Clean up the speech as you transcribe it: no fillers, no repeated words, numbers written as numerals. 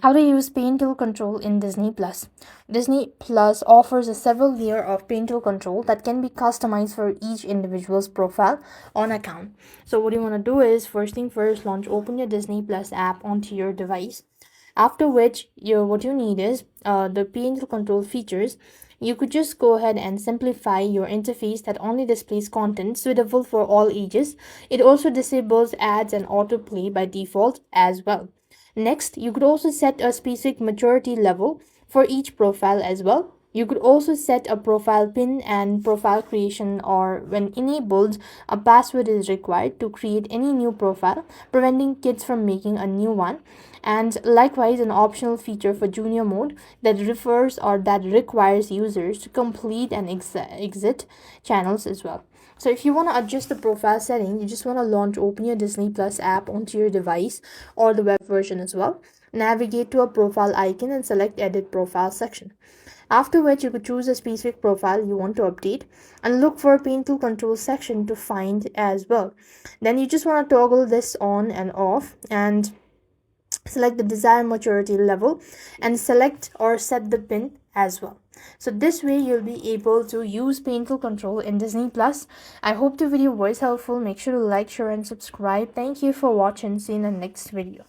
How to use parental control in Disney Plus. Disney Plus offers a several layer of parental control that can be customized for each individual's profile on account. So what you want to do is first thing first, open your Disney Plus app onto your device. After which, what you need is the parental control features. You could just go ahead and simplify your interface that only displays content suitable for all ages. It also disables ads and autoplay by default as well. Next, you could also set a specific maturity level for each profile as well. You could also set a profile pin and profile creation, or when enabled, a password is required to create any new profile, preventing kids from making a new one. And likewise, an optional feature for junior mode that refers or that requires users to complete and exit channels as well. So if you want to adjust the profile setting, you just want to open your Disney Plus app onto your device or the web version as well. Navigate to a profile icon and select edit profile section. After which you could choose a specific profile you want to update and look for a parental control section to find as well. Then you just want to toggle this on and off and select the desired maturity level and select or set the pin as well. So this way you'll be able to use parental control in Disney Plus. I hope the video was helpful. Make sure to like, share and subscribe. Thank you for watching. See you in the next video.